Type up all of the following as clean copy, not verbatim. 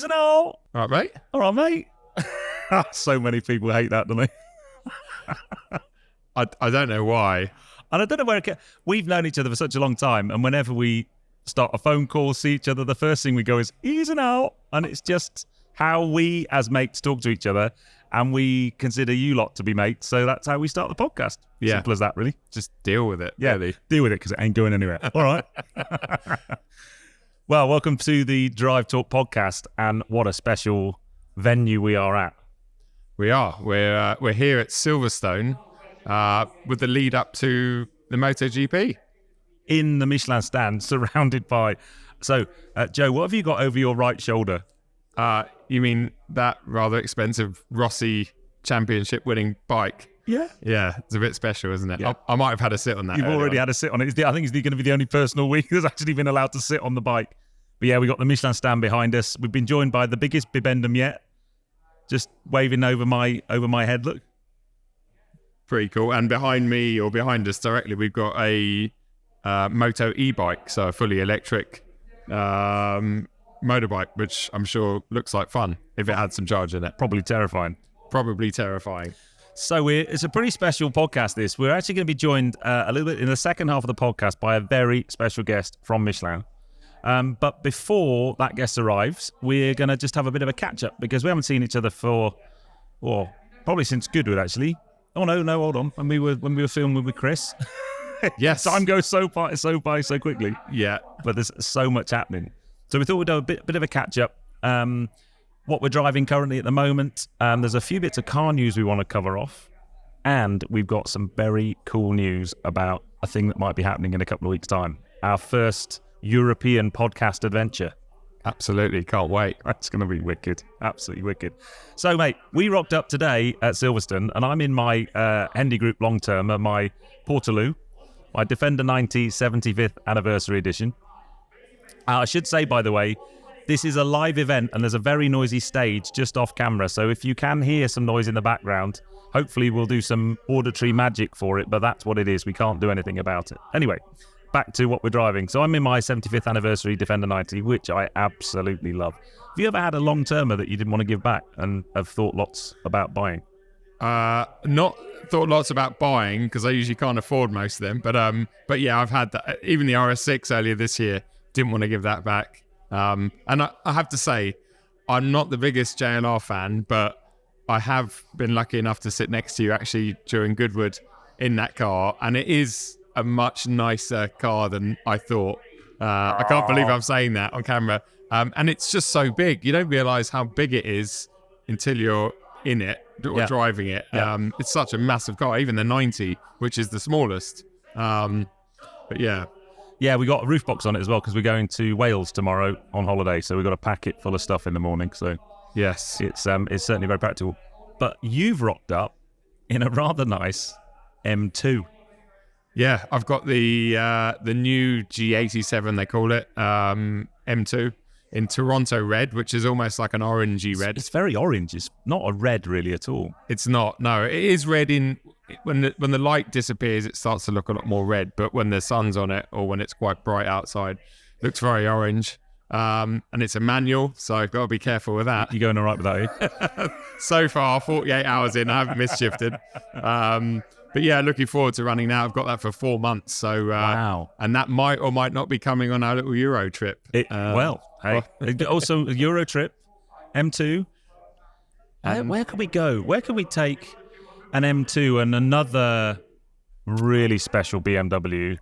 Ears and all. All right, mate. All right, mate. So many people hate that, don't they? I don't know why. And I don't know where we've known each other for such a long time, and whenever we start a phone call, see each other, the first thing we go is ears and out, and it's just how we as mates talk to each other, and we consider you lot to be mates, so that's how we start the podcast. Yeah. Simple as that, really. Just deal with it. Yeah, really. Deal with it because it ain't going anywhere. All right. Well, welcome to the Drive Talk podcast, and what a special venue we are at. We are. We're here at Silverstone with the lead up to the MotoGP. In the Michelin stand, surrounded by... So, Joe, what have you got over your right shoulder? You mean that rather expensive Rossi championship winning bike? Yeah. Yeah, it's a bit special, isn't it? Yeah. I might have had a sit on that. You've already had a sit on it. I think it's going to be the only personal week that's actually been allowed to sit on the bike. But yeah, we got the Michelin stand behind us. We've been joined by the biggest bibendum yet, just waving over my head. Look. Pretty cool. And behind me, or behind us directly, we've got a Moto e-bike, so a fully electric motorbike, which I'm sure looks like fun if it had some charge in it. Probably terrifying. So it's a pretty special podcast, this. We're actually going to be joined a little bit in the second half of the podcast by a very special guest from Michelin. But before that guest arrives, we're going to just have a bit of a catch-up because we haven't seen each other for, probably since Goodwood, actually. Oh, no, hold on. When we were filming with Chris. Yes. Time goes so by so quickly. Yeah. But there's so much happening. So we thought we'd do a bit of a catch-up. What we're driving currently at the moment. There's a few bits of car news we want to cover off. And we've got some very cool news about a thing that might be happening in a couple of weeks' time. Our first European podcast adventure. Absolutely. Can't wait. That's going to be wicked. Absolutely wicked. So, mate, we rocked up today at Silverstone, and I'm in my Hendy Group long-term, my Portaloo, my Defender 90 75th anniversary edition. I should say, by the way, this is a live event, and there's a very noisy stage just off camera. So if you can hear some noise in the background, hopefully we'll do some auditory magic for it, but that's what it is. We can't do anything about it. Anyway, back to what we're driving. So I'm in my 75th anniversary Defender 90, which I absolutely love. Have you ever had a long-termer that you didn't want to give back and have thought lots about buying? Not thought lots about buying because I usually can't afford most of them. But yeah, I've had that. Even the RS6 earlier this year, didn't want to give that back. And I have to say, I'm not the biggest JLR fan, but I have been lucky enough to sit next to you actually during Goodwood in that car, and it is a much nicer car than I thought. I can't believe I'm saying that on camera. And it's just so big. You don't realise how big it is until you're in it or driving it. Yeah. It's such a massive car, even the 90, which is the smallest. But yeah. Yeah, we got a roof box on it as well because we're going to Wales tomorrow on holiday. So we've got a packet full of stuff in the morning. So Yes. it's certainly very practical. But you've rocked up in a rather nice M2. Yeah, I've got the new G87, they call it, M2 in Toronto red, which is almost like an orangey red. It's very orange. It's not a red really at all. It's not. No, it is red when the light disappears, it starts to look a lot more red. But when the sun's on it or when it's quite bright outside, it looks very orange. And it's a manual, so I've got to be careful with that. You're going all right with that, are you? So far, 48 hours in, I haven't misshifted. But yeah, looking forward to running now. I've got that for 4 months. So Wow. And that might or might not be coming on our little Euro trip. Also a Euro trip, M2. Where can we go? Where can we take an M2 and another really special BMW?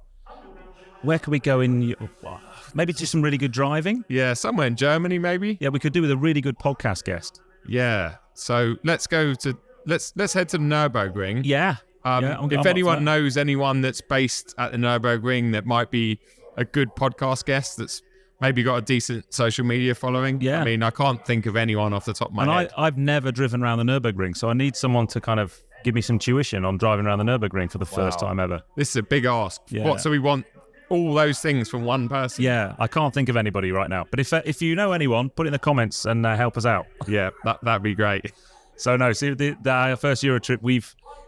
Where can we go in? Maybe just some really good driving? Yeah, somewhere in Germany maybe. Yeah, we could do with a really good podcast guest. Yeah. So let's head to the Nürburgring. Yeah. If anyone knows anyone that's based at the Nürburgring that might be a good podcast guest that's maybe got a decent social media following. Yeah. I mean, I can't think of anyone off the top of my head. I've never driven around the Nürburgring, so I need someone to kind of give me some tuition on driving around the Nürburgring for the first time ever. This is a big ask. Yeah. So we want all those things from one person? Yeah, I can't think of anybody right now. But if you know anyone, put it in the comments and help us out. Yeah, that'd be great. So no, see, our first Euro trip,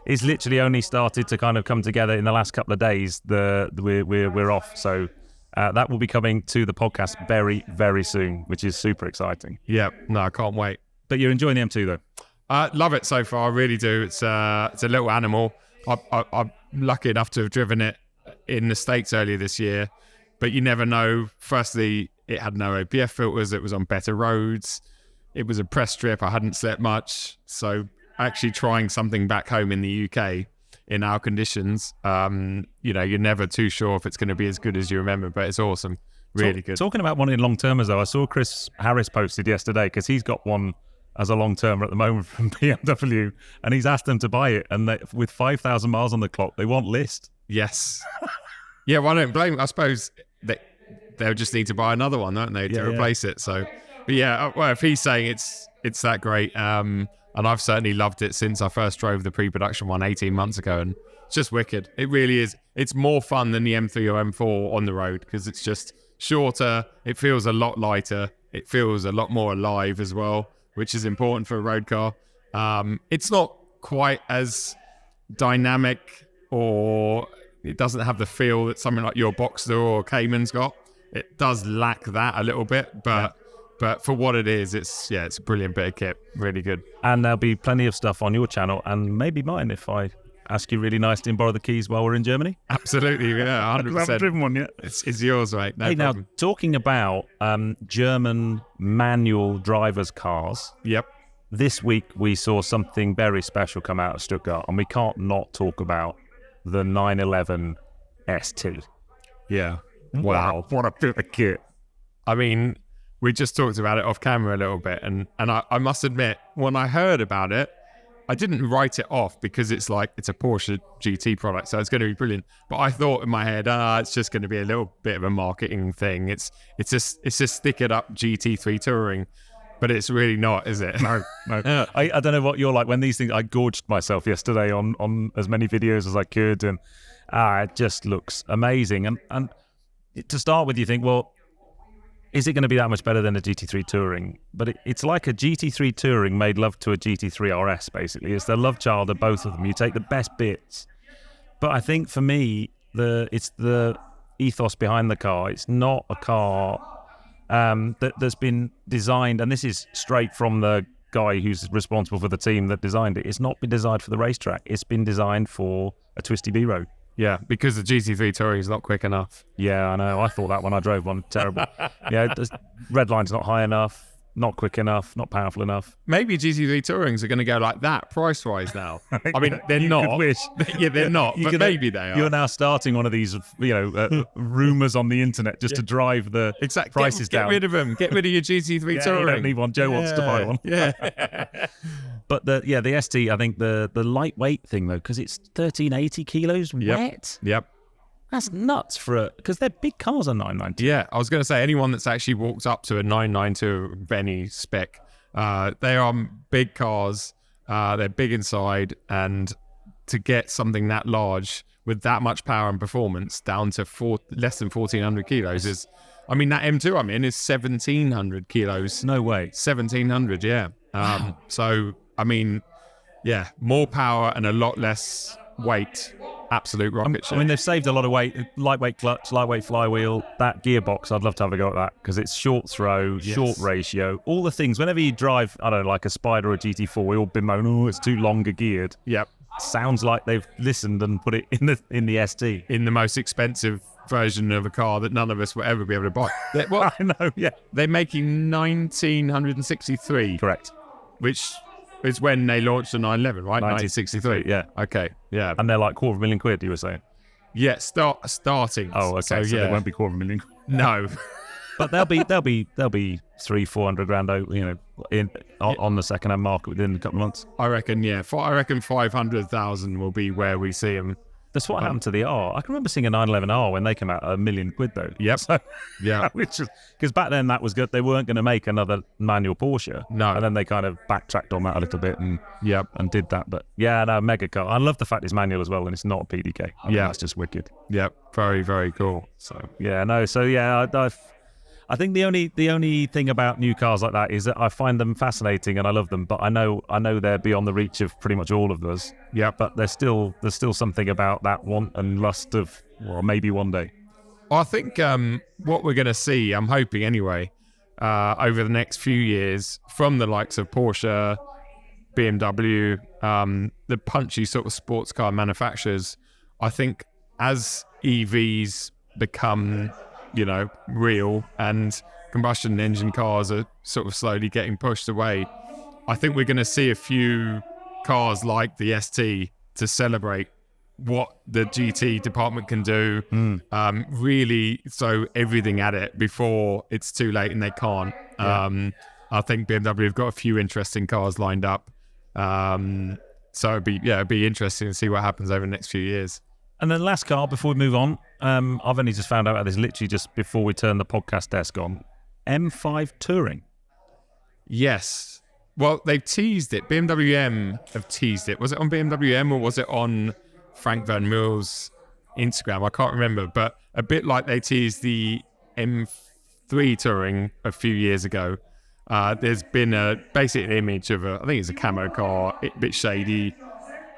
it's literally only started to kind of come together in the last couple of days. We're off, so That will be coming to the podcast very, very soon, which is super exciting. Yeah, no, I can't wait. But you're enjoying the M2 though? Love it so far, I really do. It's a little animal. I'm lucky enough to have driven it in the States earlier this year, but you never know. Firstly, it had no OPF filters. It was on better roads. It was a press trip. I hadn't slept much. So actually trying something back home in the UK in our conditions, you're never too sure if it's going to be as good as you remember, but it's awesome. Really good. Talking about wanting long-termers though, I saw Chris Harris posted yesterday because he's got one as a long-termer at the moment from BMW, and he's asked them to buy it, and with 5,000 miles on the clock, they want list. Yes. Yeah, well, I don't blame them. I suppose they'll just need to buy another one, don't they, to replace it. So, but yeah, well, if he's saying it's that great, and I've certainly loved it since I first drove the pre-production one 18 months ago, and it's just wicked. It really is. It's more fun than the M3 or M4 on the road because it's just shorter. It feels a lot lighter. It feels a lot more alive as well, which is important for a road car. It's not quite as dynamic, or it doesn't have the feel that something like your Boxster or Cayman's got. It does lack that a little bit, but for what it is, it's a brilliant bit of kit. Really good. And there'll be plenty of stuff on your channel and maybe mine if I ask you really nicely and borrow the keys while we're in Germany. Absolutely, yeah, 100%. I haven't driven one yet. It's yours, mate. No hey, problem. Now, talking about German manual drivers' cars. Yep. This week we saw something very special come out of Stuttgart, and we can't not talk about the 911 ST. Yeah. Wow. What a bit of kit. I mean, we just talked about it off camera a little bit, and I must admit, when I heard about it, I didn't write it off because it's a Porsche GT product, so it's going to be brilliant. But I thought in my head, it's just going to be a little bit of a marketing thing. It's just stick it up GT3 touring, but it's really not, is it? No. I don't know what you're like when these things. I gorged myself yesterday on as many videos as I could, and it just looks amazing. And to start with, you think, well, is it going to be that much better than a GT3 Touring? But it's like a GT3 Touring made love to a GT3 RS, basically. It's the love child of both of them. You take the best bits. But I think for me, it's the ethos behind the car. It's not a car that's been designed, and this is straight from the guy who's responsible for the team that designed it. It's not been designed for the racetrack. It's been designed for a twisty B road. Yeah, because the GT3 Touring is not quick enough. Yeah, I know. I thought that when I drove one. Terrible. The red line's not high enough, not quick enough, not powerful enough. Maybe GT3 Tourings are going to go like that price-wise now. I mean, they're not. Could wish. Yeah, they're not, but maybe they are. You're now starting one of these, rumours on the internet just to drive the prices down. Get rid of them. Get rid of your GT3 Touring. You don't need one. Joe wants to buy one. Yeah. But the ST, I think the lightweight thing though, because it's 1380 kilos wet. Yep. That's nuts because they're big cars on 992. Yeah, I was going to say anyone that's actually walked up to a 992 Benny spec, they are big cars. They're big inside, and to get something that large with that much power and performance down to less than 1,400 kilos is. I mean, that M2 I'm in is 1,700 kilos. No way. 1,700, yeah. Wow. So, I mean, yeah, more power and a lot less weight. Absolute rocket ship. I mean, they've saved a lot of weight. Lightweight clutch, lightweight flywheel, that gearbox, I'd love to have a go at that because it's short throw, short ratio, all the things. Whenever you drive, I don't know, like a Spider or a GT4, we all bemoan, it's too longer geared. Yep. Sounds like they've listened and put it in the ST. In the most expensive version of a car that none of us will ever be able to buy. I know, yeah. They're making 1,963. Correct. Which is when they launched the 911, right? 1963. Yeah. Okay. Yeah. And they're like £250,000, you were saying? Yeah, starting. Oh, okay. So they won't be £250,000. No. But they'll be 300-400 grand, on the second-hand market within a couple of months. I reckon, yeah. I reckon 500,000 will be where we see them. That's what happened to the R. I can remember seeing a 911R when they came out, £1 million though. Yep. So, yeah. Because back then that was good. They weren't going to make another manual Porsche. No. And then they kind of backtracked on that a little bit and did that. But yeah, no, mega car. I love the fact it's manual as well and it's not a PDK. I mean, that's just wicked. Yep. Very, very cool. So yeah, no. So yeah, I think the only thing about new cars like that is that I find them fascinating and I love them, but I know they're beyond the reach of pretty much all of us. Yeah, but there's still something about that want and lust of, well, maybe one day. I think what we're going to see, I'm hoping anyway, over the next few years from the likes of Porsche, BMW, the punchy sort of sports car manufacturers, I think as EVs become, real and combustion engine cars are sort of slowly getting pushed away, I think we're going to see a few cars like the ST to celebrate what the GT department can do, really throw everything at it before it's too late and they can't. I think BMW have got a few interesting cars lined up. So it'd be interesting to see what happens over the next few years. And then last car before we move on, I've only just found out about this literally just before we turned the podcast desk on. M5 Touring. Yes. Well, they've teased it. BMW M have teased it. Was it on BMW M or was it on Frank Van Meul's Instagram? I can't remember, but a bit like they teased the M3 Touring a few years ago. There's been basically an image of I think it's a camo car, a bit shady.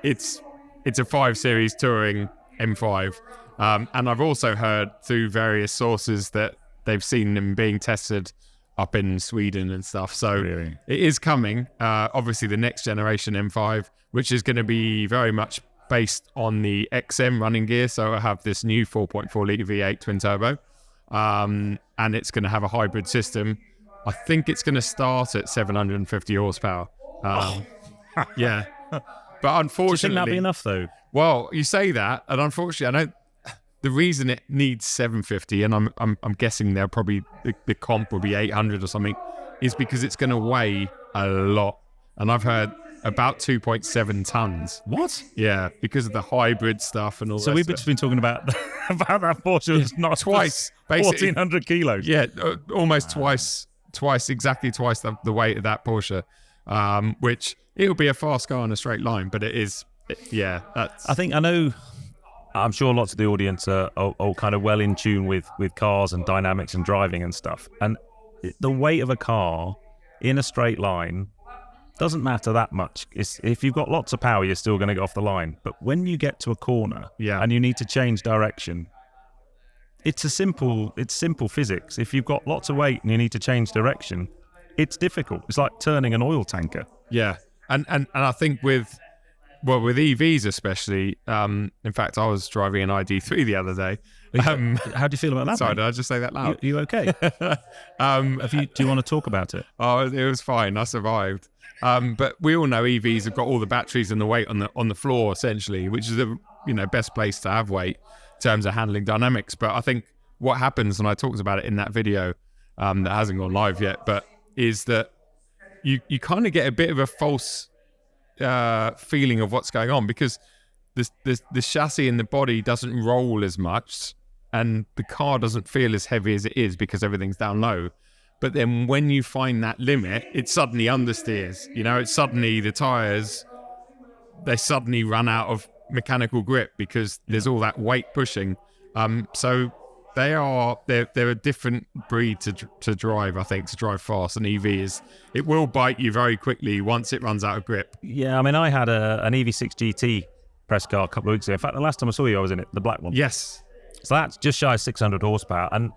It's a 5 Series Touring M5. And I've also heard through various sources that they've seen them being tested up in Sweden and stuff. So Really? It is coming. Obviously, the next generation M5, which is going to be very much based on the XM running gear. So I have this new 4.4 litre V8 twin turbo. And it's going to have a hybrid system. I think it's going to start at 750 horsepower. Yeah. But unfortunately... Do you think that'd be enough, though? Well, you say that, and unfortunately, the reason it needs 750, and I'm guessing they'll probably the comp will be 800 or something, is because it's going to weigh a lot. And I've heard about 2.7 tons. What? Yeah, because of the hybrid stuff and all that. So we've just been talking about that Porsche that's not twice, basically 1,400 kilos. Yeah, almost twice, exactly twice the weight of that Porsche, which it'll be a fast car in a straight line, but it is, that's... I'm sure lots of the audience are kind of well in tune with cars and dynamics and driving and stuff. And the weight of a car in a straight line doesn't matter that much. If you've got lots of power, you're still going to get off the line. But when you get to a corner and you need to change direction, it's simple physics. If you've got lots of weight and you need to change direction, it's difficult. It's like turning an oil tanker. Yeah, and I think with EVs especially, in fact, I was driving an ID3 the other day. How do you feel about that? Sorry, mate? did I just say that loud? You okay? Do you want to talk about it? Oh, it was fine. I survived. But we all know EVs have got all the batteries and the weight on the floor essentially, which is the best place to have weight in terms of handling dynamics. But I think what happens, and I talked about it in that video that hasn't gone live yet, but is that you kind of get a bit of a false feeling of what's going on because the chassis and the body doesn't roll as much and the car doesn't feel as heavy as it is because everything's down low. But then when you find that limit, it suddenly understeers. It's suddenly the tyres, they suddenly run out of mechanical grip because there's all that weight pushing. So they're a different breed to drive, I think, to drive fast. An EV it will bite you very quickly once it runs out of grip. Yeah, I mean, I had an EV6 GT press car a couple of weeks ago. In fact, the last time I saw you, I was in it, the black one. Yes. So that's just shy of 600 horsepower. And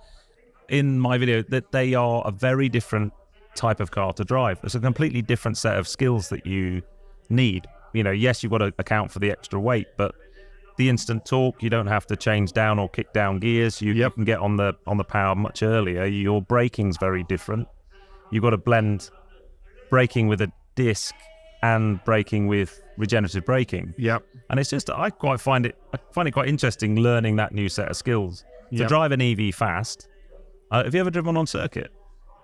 in my video, that they are a very different type of car to drive. It's a completely different set of skills that you need. Yes, you've got to account for the extra weight, but the instant torque, you don't have to change down or kick down gears. You can get on the power much earlier. Your braking's very different. You've got to blend braking with a disc and braking with regenerative braking. Yep. And it's just I find it quite interesting learning that new set of skills. To drive an EV fast. Have you ever driven one on circuit?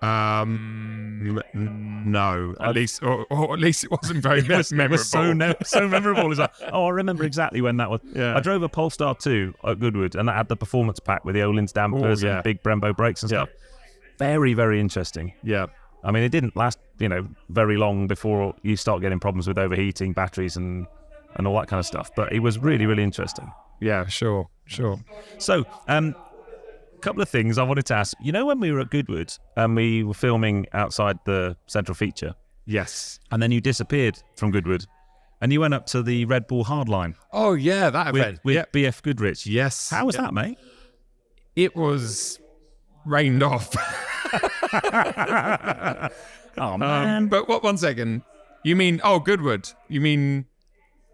No, at least it wasn't very memorable. It was so memorable. It's like, I remember exactly when that was. Yeah. I drove a Polestar 2 at Goodwood, and that had the performance pack with the Öhlins dampers and big Brembo brakes and stuff. Very, very interesting. Yeah. I mean, it didn't last, very long before you start getting problems with overheating batteries and all that kind of stuff. But it was really, really interesting. Yeah, sure. So, couple of things I wanted to ask. When we were at Goodwood and we were filming outside the central feature, yes, and then you disappeared from Goodwood and you went up to the Red Bull Hardline. Oh yeah, that event with BF Goodrich. Yes. How was that, mate? It was rained off. Oh man! But what? 1 second. You mean Goodwood? You mean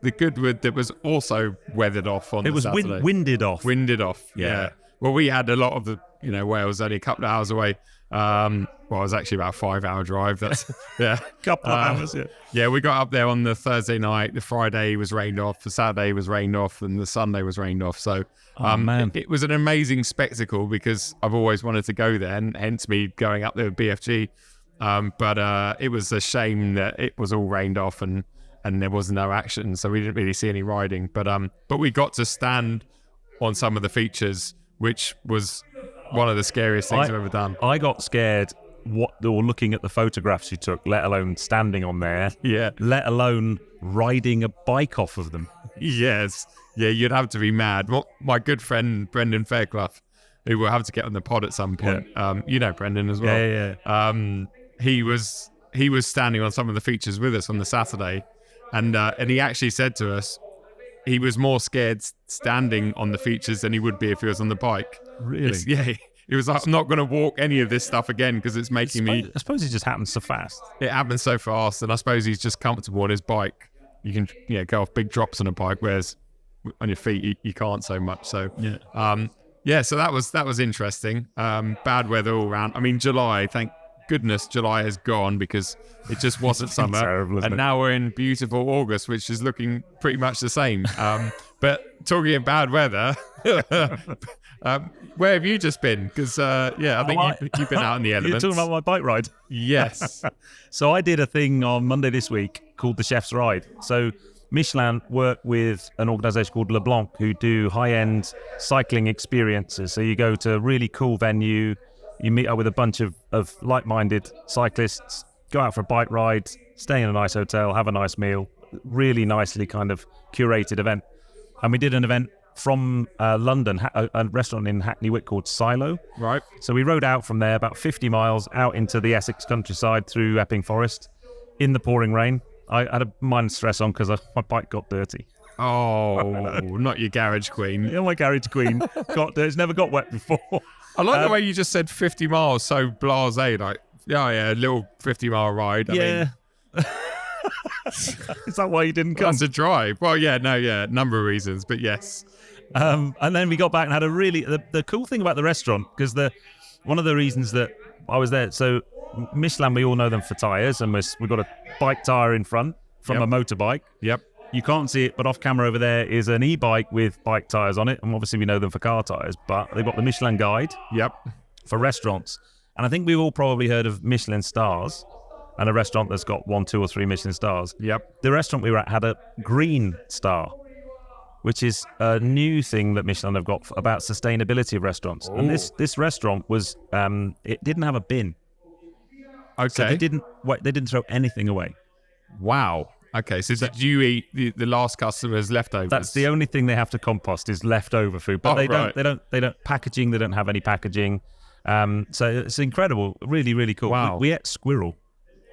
the Goodwood that was also weathered off on It the was Saturday? winded off. Winded off. Yeah. Well, we had a lot of the Wales only a couple of hours away. Well, it was actually about a 5-hour drive. That's Couple of hours. Yeah. Yeah, we got up there on the Thursday night. The Friday was rained off. The Saturday was rained off, and the Sunday was rained off. So, man. it was an amazing spectacle because I've always wanted to go there, and hence me going up there with BFG. But it was a shame that it was all rained off and there was no action, so we didn't really see any riding. But we got to stand on some of the features, which was one of the scariest things I've ever done. I got scared looking at the photographs you took, let alone standing on there. Yeah. Let alone riding a bike off of them. Yes. Yeah, you'd have to be mad. My good friend Brendan Fairclough, who will have to get on the pod at some point. Yeah. You know Brendan as well. Yeah. He was standing on some of the features with us on the Saturday, and he actually said to us he was more scared standing on the features than he would be if he was on the bike. Really? He was like, I'm not going to walk any of this stuff again because it's making me... I suppose it just happens so fast. It happens so fast, and I suppose he's just comfortable on his bike. You can go off big drops on a bike, whereas on your feet you can't so much. So so that was interesting. Bad weather all around. I mean, July, thank goodness July has gone because it just wasn't summer. Terrible, and now we're in beautiful August, which is looking pretty much the same. But talking of bad weather, where have you just been? Because I think you've been out in the elements. You're talking about my bike ride? Yes. So I did a thing on Monday this week called the Chef's Ride. So Michelin work with an organisation called LeBlanc who do high-end cycling experiences. So you go to a really cool venue, you meet up with a bunch of like-minded cyclists, go out for a bike ride, stay in a nice hotel, have a nice meal, really nicely kind of curated event. And we did an event from London, a restaurant in Hackney Wick called Silo. Right. So we rode out from there about 50 miles out into the Essex countryside through Epping Forest in the pouring rain. I had a mind stress on because my bike got dirty. Oh, not your garage queen. Yeah, my garage queen got dirty. It's never got wet before. I like the way you just said 50 miles, so blasé, like, a little 50-mile ride. I mean, is that why you didn't come? That's a drive. Well, number of reasons, but yes. And then we got back and had a really... The cool thing about the restaurant, because one of the reasons that I was there, so Michelin, we all know them for tyres, and we've got a bike tyre in front from a motorbike. Yep. You can't see it, but off camera over there is an e-bike with bike tyres on it, and obviously we know them for car tyres, but they've got the Michelin Guide for restaurants. And I think we've all probably heard of Michelin stars, and a restaurant that's got 1, 2 or 3 Michelin stars. Yep. The restaurant we were at had a green star, which is a new thing that Michelin have got about sustainability of restaurants. Ooh. And this restaurant was, it didn't have a bin. Okay. So they didn't throw anything away. Wow. Okay, so did you eat the last customer's leftovers? That's the only thing they have to compost is leftover food. But they don't packaging. They don't have any packaging. So it's incredible. Really, really cool. Wow. We ate squirrel.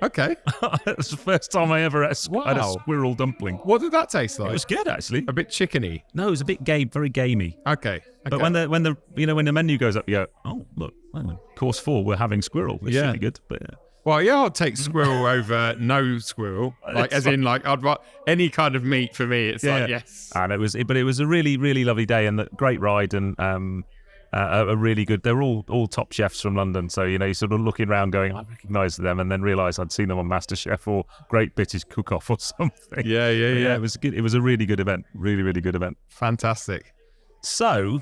Okay. It's the first time I ever had a squirrel dumpling. What did that taste like? It was good, actually. A bit chickeny. No, it was a bit very gamey. Okay. But when the menu goes up, you go, oh look, course 4, we're having squirrel. It's really good. But well, I'll take squirrel over no squirrel. Like, as in, like, I'd want any kind of meat for me. It's like, yes. And it was a really, really lovely day and a great ride and a really good. They're all top chefs from London, so you're sort of looking around, going, I recognise them, and then realise I'd seen them on MasterChef or Great British Cook Off or something. Yeah. It was good. It was a really good event. Really, really good event. Fantastic. So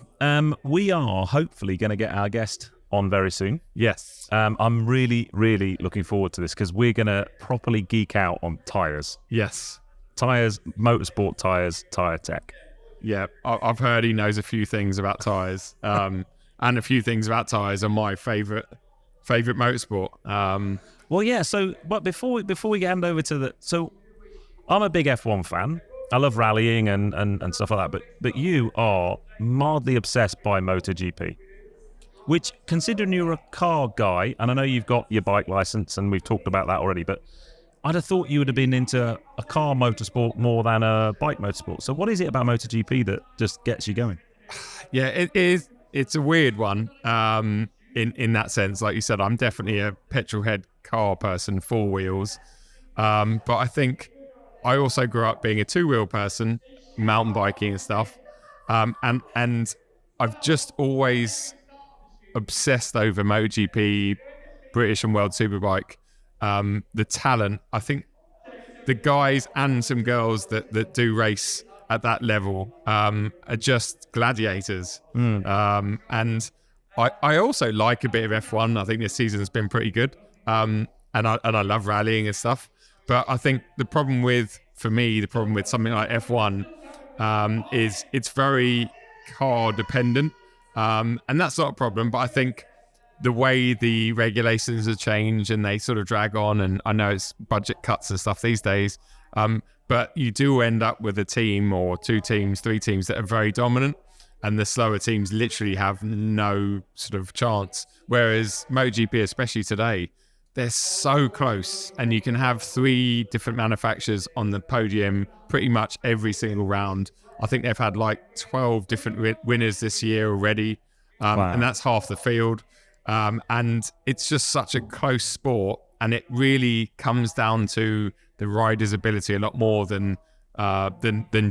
we are hopefully going to get our guest on very soon. Yes. I'm really, really looking forward to this because we're going to properly geek out on tyres. Yes. Tyres, motorsport tyres, tyre tech. Yeah, I've heard he knows a few things about tyres, and a few things about tyres are my favourite motorsport. Well, yeah. So, but before we hand over to so I'm a big F1 fan. I love rallying and stuff like that. But you are mildly obsessed by MotoGP, which, considering you're a car guy, and I know you've got your bike license, and we've talked about that already, but I'd have thought you would have been into a car motorsport more than a bike motorsport. So what is it about MotoGP that just gets you going? Yeah, it it's a weird one in that sense. Like you said, I'm definitely a petrol head car person, 4 wheels. But I think I also grew up being a 2-wheel person, mountain biking and stuff. And I've just always obsessed over MotoGP, British and World Superbike. The talent, I think the guys and some girls that do race at that level are just gladiators. And I also like a bit of F1. I think this season's been pretty good. And I love rallying and stuff. But I think the problem with something like F1 is it's very car dependent. And that's not a problem. But I think the way the regulations have changed and they sort of drag on, and I know it's budget cuts and stuff these days, but you do end up with a team or 2 teams, 3 teams that are very dominant, and the slower teams literally have no sort of chance. Whereas MotoGP, especially today, they're so close, and you can have 3 different manufacturers on the podium pretty much every single round. I think they've had like 12 different winners this year already, and that's half the field. And it's just such a close sport, and it really comes down to the rider's ability a lot more than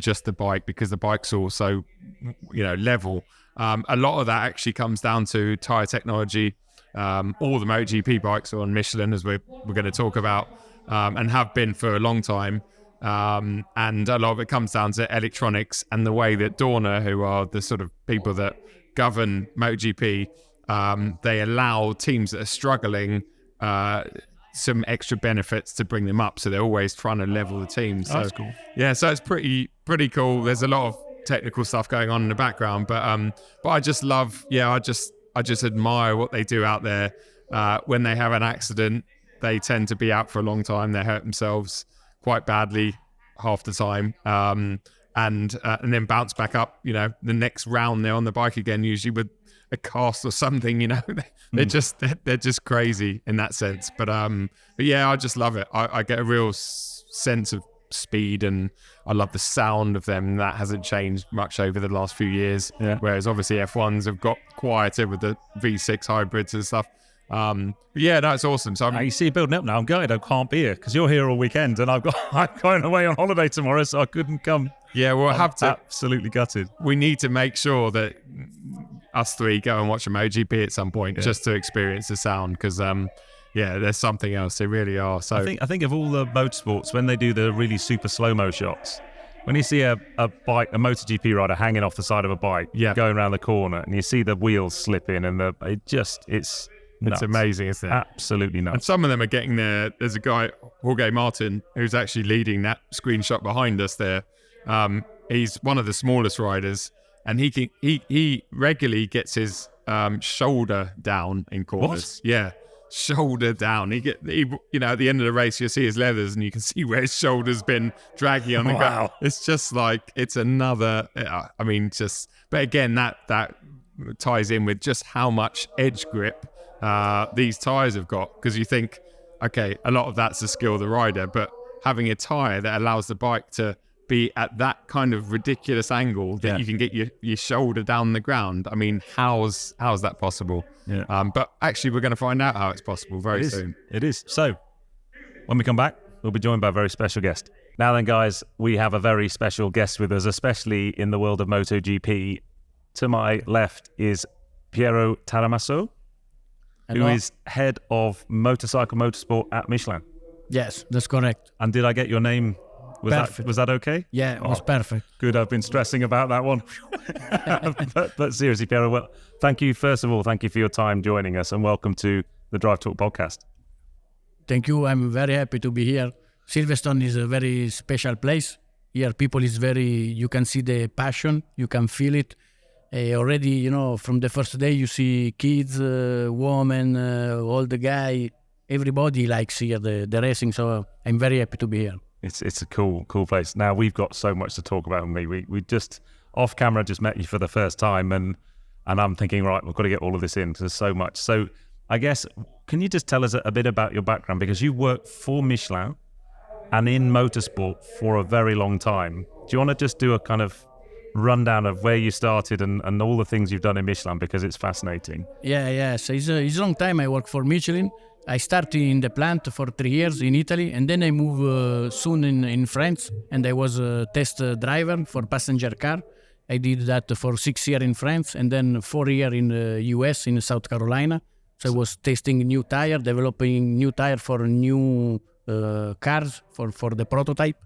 just the bike, because the bike's also, level. A lot of that actually comes down to tire technology. All the MotoGP bikes are on Michelin, as we're going to talk about, and have been for a long time. And a lot of it comes down to electronics and the way that Dorna, who are the sort of people that govern MotoGP, they allow teams that are struggling some extra benefits to bring them up. So they're always trying to level the teams. So, that's cool. Yeah, so it's pretty cool. There's a lot of technical stuff going on in the background, but I just love, I just admire what they do out there. When they have an accident, they tend to be out for a long time. They hurt themselves quite badly half the time, and then bounce back up. The next round they're on the bike again, usually with a cast or something. They're just crazy in that sense. But yeah, I just love it. I get a real sense of speed, and I love the sound of them. That hasn't changed much over the last few years. Yeah. Whereas obviously F1s have got quieter with the V6 hybrids and stuff. Yeah, that's awesome. So You see it building up now. I'm gutted I can't be here because you're here all weekend, and I'm going away on holiday tomorrow, so I couldn't come. Yeah, we'll have to. Absolutely gutted. We need to make sure that us 3 go and watch a MotoGP at some point, just to experience the sound, because there's something else. They really are. So I think of all the motorsports, when they do the really super slow-mo shots, when you see a MotoGP rider hanging off the side of a bike, going around the corner, and you see the wheels slip in, and it's nuts. It's amazing, isn't it? Absolutely nuts. And some of them are getting there. There's a guy, Jorge Martin, who's actually leading that screenshot behind us there. He's one of the smallest riders, and he regularly gets his shoulder down in corners. What? Yeah, shoulder down. He at the end of the race, you'll see his leathers, and you can see where his shoulder's been dragging on the ground. It's just like, it's another. But again, that ties in with just how much edge grip these tires have got, because you think, okay, a lot of that's the skill of the rider, but having a tire that allows the bike to be at that kind of ridiculous angle that you can get your shoulder down the ground. I mean, how's that possible? Yeah. But actually, we're going to find out how it's possible very soon. It is. So when we come back, we'll be joined by a very special guest. Now then, guys, we have a very special guest with us, especially in the world of MotoGP. To my left is Piero Taramasso, who is head of motorcycle motorsport at Michelin. Yes, that's correct. And did I get your name? Was that okay? Yeah, it was perfect. Good. I've been stressing about that one. but seriously, Piero, well, thank you. First of all, thank you for your time joining us, and welcome to the Drive Talk podcast. Thank you. I'm very happy to be here. Silverstone is a very special place. Here, people is you can see the passion, you can feel it. Already, from the first day, you see kids, women, old guy, everybody likes here the racing. So I'm very happy to be here. It's a cool place. Now, we've got so much to talk about with me. We just, off camera, just met you for the first time, and I'm thinking, right, we've got to get all of this in, because there's so much. So I guess, can you just tell us a bit about your background? Because you worked for Michelin and in motorsport for a very long time. Do you want to just do a kind of rundown of where you started and all the things you've done in Michelin because it's fascinating. Yeah. So it's a long time I work for Michelin. I started in the plant for 3 years in Italy, and then I moved soon in France, and I was a test driver for passenger car. I did that for 6 years in France, and then 4 years in the US, in South Carolina. So I was testing new tire, developing new tire for new cars for the prototype.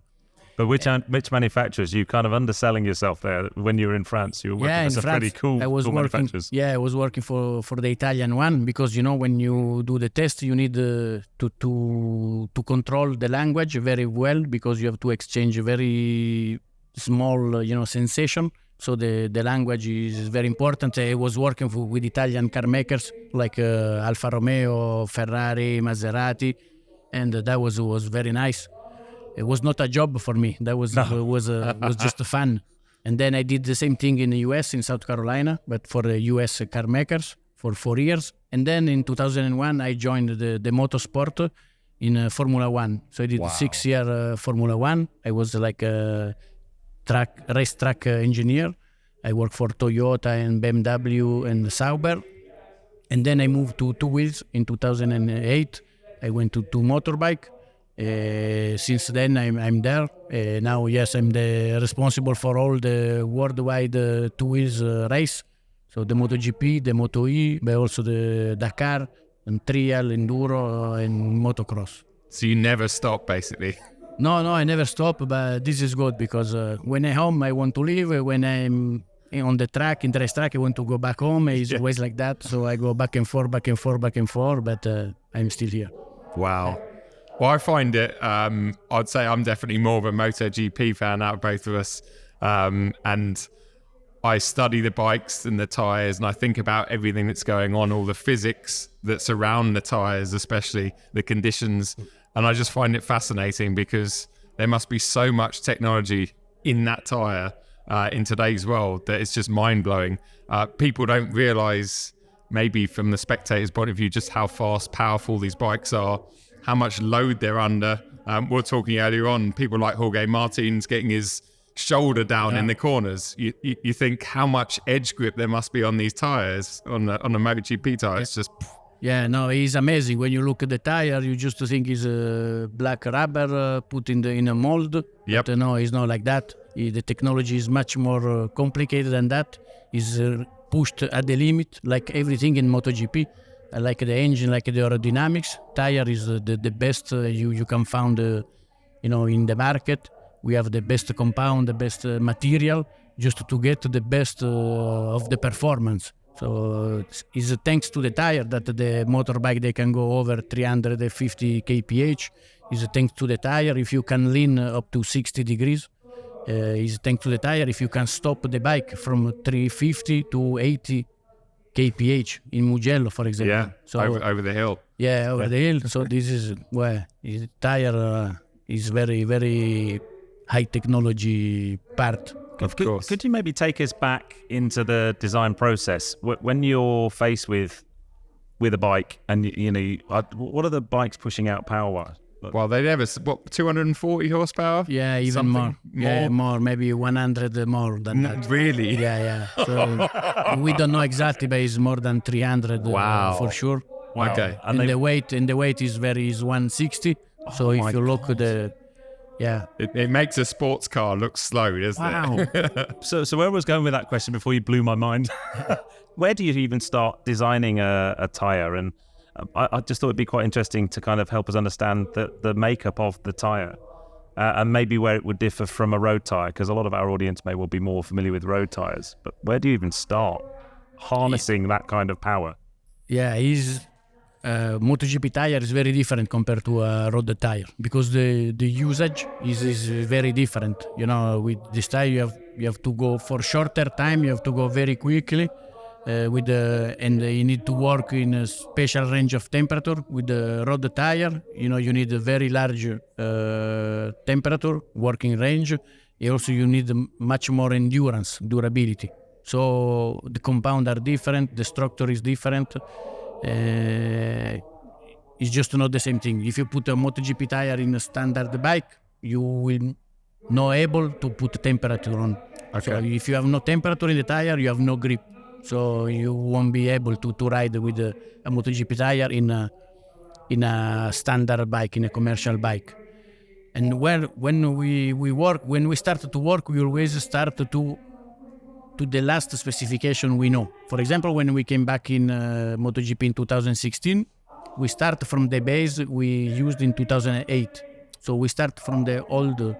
But which manufacturers? You kind of underselling yourself there when you were in France. You were working with some pretty cool manufacturers. Yeah, I was working for the Italian one because when you do the test, you need to control the language very well because you have to exchange very small sensation. So the language is very important. I was working with Italian car makers like Alfa Romeo, Ferrari, Maserati, and that was very nice. It was not a job for me. That was just fun. And then I did the same thing in the US, in South Carolina, but for the US car makers for 4 years. And then in 2001, I joined the motorsport in Formula One. So I did 6 years Formula One. I was like a race track engineer. I worked for Toyota and BMW and Sauber. And then I moved to two wheels in 2008. I went to motorbike. Since then, I'm there. Now, yes, I'm the responsible for all the worldwide two wheels race. So the MotoGP, the Moto-E, but also the Dakar, and trial, enduro, and motocross. So you never stop, basically. No, I never stop, but this is good because when I'm home, I want to leave. When I'm on the track, in the race track, I want to go back home. It's always like that. So I go back and forth, but I'm still here. Wow. Well, I find it, I'd say I'm definitely more of a MotoGP fan out of both of us. And I study the bikes and the tyres, and I think about everything that's going on, all the physics that surround the tyres, especially the conditions. And I just find it fascinating because there must be so much technology in that tyre in today's world that it's just mind-blowing. People don't realise, maybe from the spectator's point of view, just how fast, powerful these bikes are, how much load they're under. We were talking earlier on, people like Jorge Martin's getting his shoulder down in the corners. You think how much edge grip there must be on these tires, on the MotoGP tire. It's just... Yeah, no, it's amazing. When you look at the tire, you just think it's black rubber put in a mold. Yep. But no, it's not like that. The technology is much more complicated than that. It's pushed at the limit, like everything in MotoGP. Like the engine, like the aerodynamics. Tire is the best you can find, in the market. We have the best compound, the best material, just to get the best of the performance. So it's thanks to the tire that the motorbike, they can go over 350 kph. It's thanks to the tire if you can lean up to 60 degrees. It's thanks to the tire if you can stop the bike from 350 to 80 kph in Mugello, for example. Yeah, so over the hill. Yeah, over the hill. So this is tire is very, very high technology part. Of course. Could you maybe take us back into the design process when you're faced with a bike and what are the bikes pushing out power-wise? Well, they never, 240 horsepower? Yeah, even more. Yeah, more, maybe 100 more than that. Really? Yeah. So we don't know exactly, but it's more than 300 for sure. Wow. Okay. And the weight is 160. So if you look at the... Yeah. It makes a sports car look slow, doesn't it? So where I was going with that question before you blew my mind, where do you even start designing a tyre? And I just thought it'd be quite interesting to kind of help us understand the makeup of the tyre and maybe where it would differ from a road tyre, because a lot of our audience may well be more familiar with road tyres. But where do you even start harnessing that kind of power? Yeah, MotoGP tire is very different compared to a road tire because the usage is very different. With this tire you have to go for shorter time. You have to go very quickly and you need to work in a special range of temperature. With the road tire, you need a very large temperature working range. Also, you need much more endurance, durability. So the compounds are different. The structure is different. It's just not the same thing. If you put a MotoGP tire in a standard bike, you will not able to put temperature on. So Okay. if you have no temperature in the tire, you have no grip. So you won't be able to ride with a MotoGP tire in a standard bike, in a commercial bike. And when we start to work, we always start to the last specification we know. For example, when we came back in MotoGP in 2016, we start from the base we used in 2008. So we start from the old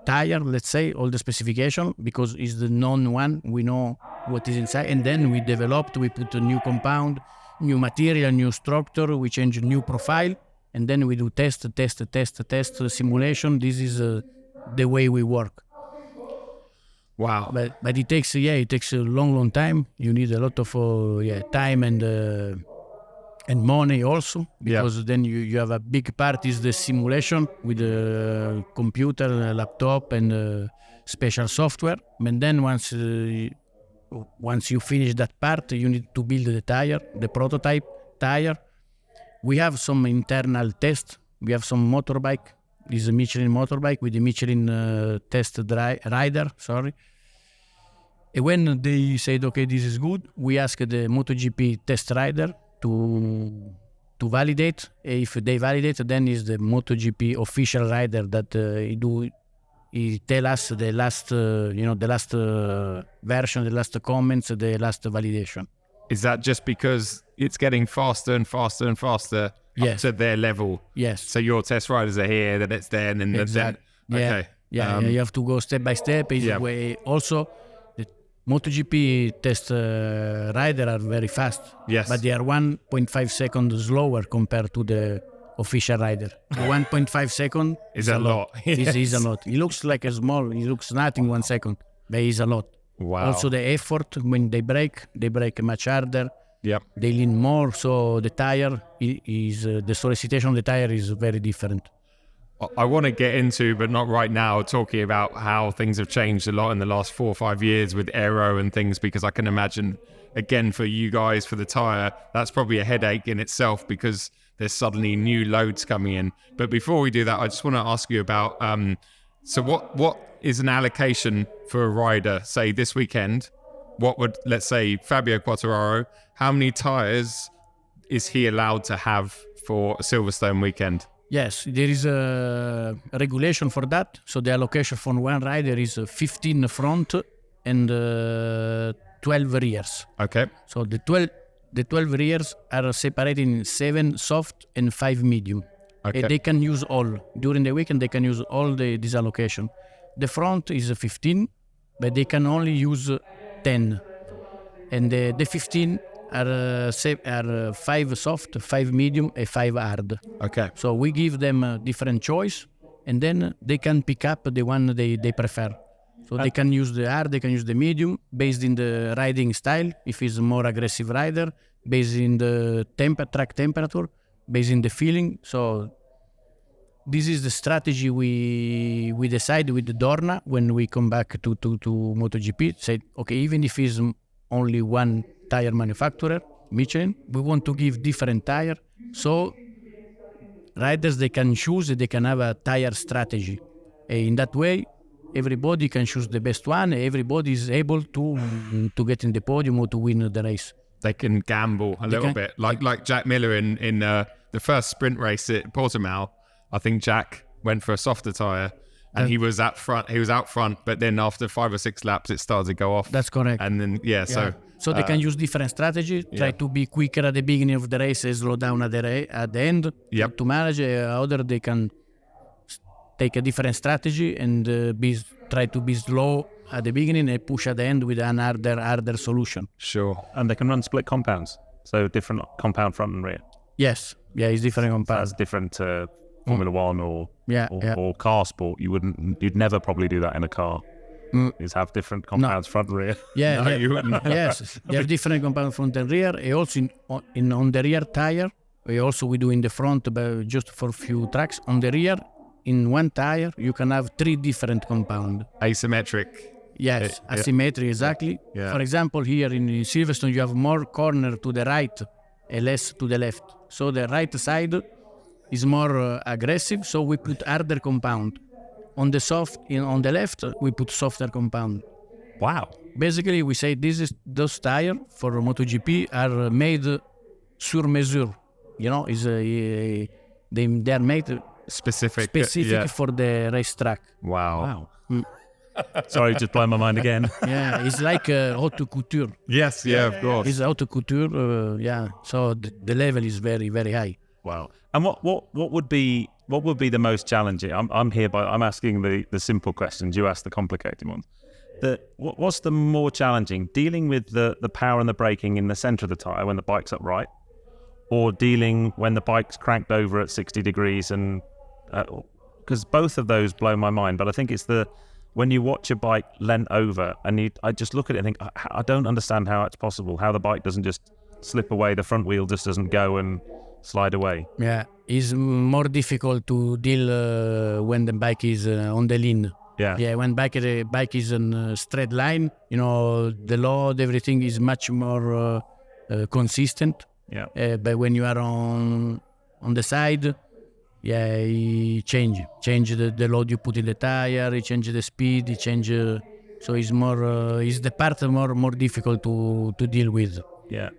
tire, let's say, all the specification, because it's the known one, we know what is inside, and then we developed, we put a new compound, new material, new structure, we change a new profile, and then we do test, simulation. This is the way we work. Wow. But it takes a long time. You need a lot of time and money also, because then you have a big part is the simulation with the computer, laptop, and special software. And then once you finish that part, you need to build the tire, the prototype tire. We have some internal tests. We have some motorbike. This is a Michelin motorbike with the Michelin test rider. Sorry. And when they said, okay, this is good, we ask the MotoGP test rider to validate. If they validate, then is the MotoGP official rider that he tell us the last version, the last comments, the last validation. Is that just because it's getting faster and faster and faster up to their level? Yes. So your test riders are here, then it's there, and then Exactly. Okay. You have to go step by step. Also, the MotoGP test rider are very fast. Yes. But they are 1.5 seconds slower compared to the official rider. 1.5 seconds is a lot. This is a lot. It looks like a small. It looks nothing 1 second, but it's a lot. Wow. Also the effort when they brake much harder. Yep. They lean more, so the tire is the solicitation of the tire is very different. I want to get into, but not right now, talking about how things have changed a lot in the last 4 or 5 years with aero and things, because I can imagine, again, for you guys, for the tire, that's probably a headache in itself because there's suddenly new loads coming in. But before we do that, I just want to ask you about, so what is an allocation for a rider, say this weekend? What would, let's say, Fabio Quartararo, how many tires is he allowed to have for a Silverstone weekend? Yes, there is a regulation for that. So the allocation for one rider is 15 front and 12 rears. Okay. So the 12 rears are separated in 7 soft and 5 medium. Okay. And they can use all. During the weekend, they can use all this allocation. The front is 15, but they can only use 10. And the 15 are 5 soft, 5 medium, and 5 hard. Okay. So we give them a different choice, and then they can pick up the one they prefer. So they can use the hard, they can use the medium, based in the riding style, if it's a more aggressive rider, based in the track temperature, based in the feeling. So this is the strategy we decide with the Dorna when we come back to MotoGP. Say, okay, even if it's only one tire manufacturer, Michelin, we want to give different tire, so riders they can choose, they can have a tire strategy. And in that way, everybody can choose the best one. Everybody is able to get in the podium or to win the race. They can gamble a little bit, like Jack Miller in the first sprint race at Portimao. I think Jack went for a softer tire, and he was out front. But then after 5 or 6 laps, it started to go off. That's correct. And then so they can use different strategy. Try to be quicker at the beginning of the race and slow down at the end. Yep. To manage, other they can take a different strategy and try to be slow at the beginning and push at the end with an harder solution. Sure. And they can run split compounds, so different compound front and rear. Yes, it's different compound. That's different to Formula One or car sport. You'd never probably do that in a car. Is have different compounds front and rear. You wouldn't. Yes, they have different compounds front and rear. And also on the rear tire, we do in the front, but just for few tracks. On the rear, in one tire, you can have 3 different compounds. Asymmetric. Yes, asymmetry, exactly. Yeah. For example, here in Silverstone, you have more corner to the right and less to the left. So the right side is more aggressive, so we put harder compound. On the on the left, we put softer compound. Wow. Basically, we say those tires for MotoGP are made sur mesure. You know, they are made Specific. for the racetrack. Wow. Sorry, just blowing my mind again. Yeah, it's like haute couture. Yes. Yeah. Of course. It's haute couture. Yeah, so the level is very, very high. Wow. And what would be the most challenging? I'm asking the simple questions. You ask the complicated ones. What's the more challenging? Dealing with the power and the braking in the center of the tire when the bike's upright, or dealing when the bike's cranked over at 60 degrees? And because both of those blow my mind, but I think it's when you watch a bike leant over and I just look at it and think, I don't understand how it's possible, how the bike doesn't just slip away, the front wheel just doesn't go and slide away. Yeah, it's more difficult to deal when the bike is on the lean. Yeah, when the bike is on a straight line, the load, everything is much more consistent. Yeah. But when you are on the side, you change the load you put in the tire, you change the speed, you change. So it's more is the part more difficult to deal with. Yeah.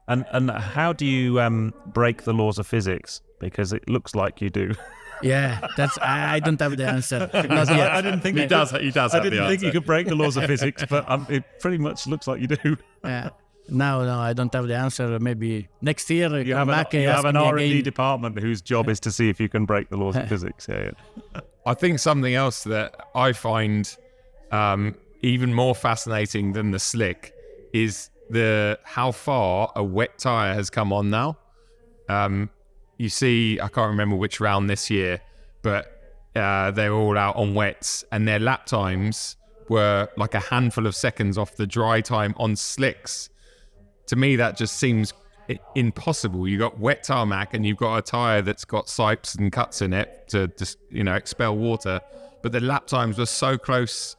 And how do you break the laws of physics? Because it looks like you do. Yeah, I don't have the answer. I didn't think He does. He does. I didn't think you could break the laws of physics, but it pretty much looks like you do. Yeah. No, I don't have the answer. Maybe next year You have an R&D department whose job is to see if you can break the laws of physics. Yeah. I think something else that I find even more fascinating than the slick is how far a wet tire has come on now. You see, I can't remember which round this year, but they're all out on wets, and their lap times were like a handful of seconds off the dry time on slicks. To me, that just seems impossible. You got wet tarmac, and you've got a tire that's got sipes and cuts in it to just expel water, but the lap times were so close,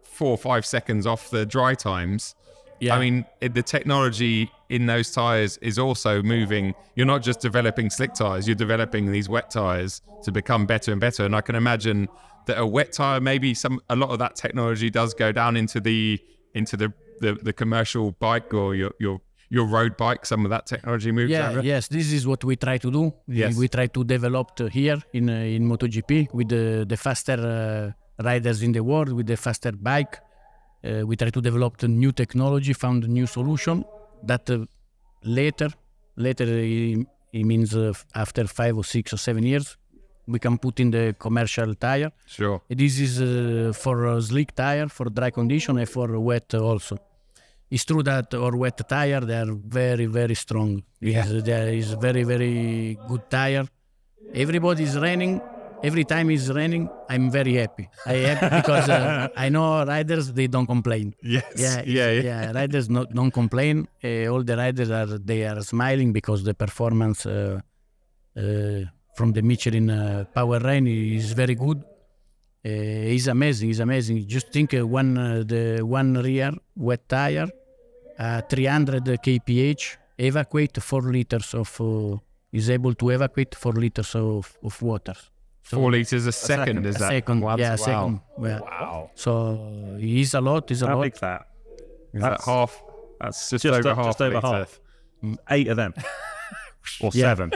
4 or 5 seconds off the dry times. Yeah. I mean, the technology in those tires is also moving. You're not just developing slick tires, you're developing these wet tires to become better and better. And I can imagine that a wet tire, maybe a lot of that technology does go down into the commercial bike or your road bike. Some of that technology moves over. Yes, this is what we try to do. Yes. We try to develop here in MotoGP with the faster riders in the world, with the faster bike. We try to develop the new technology, found a new solution that later it means after 5 or 6 or 7 years, we can put in the commercial tire. Sure. This is for a slick tire, for dry condition, and for wet also. It's true that our wet tire, they are very, very strong. Yeah. There is very, very good tire. Everybody is running. Every time it's raining, I'm very happy. I'm happy because I know riders, they don't complain. Yes. Yeah. Riders don't complain. All the riders are smiling because the performance from the Michelin Power Rain is very good. It's amazing. Just think the one rear wet tire, 300 kph, evacuate 4 liters is able to evacuate 4 liters of water. So 4 liters a second, is that? Second, wow. yeah, second. Yeah. Wow. So it's a lot. How big's that? Is that half? That's just over half. Just over half. 8 of them. Or 7.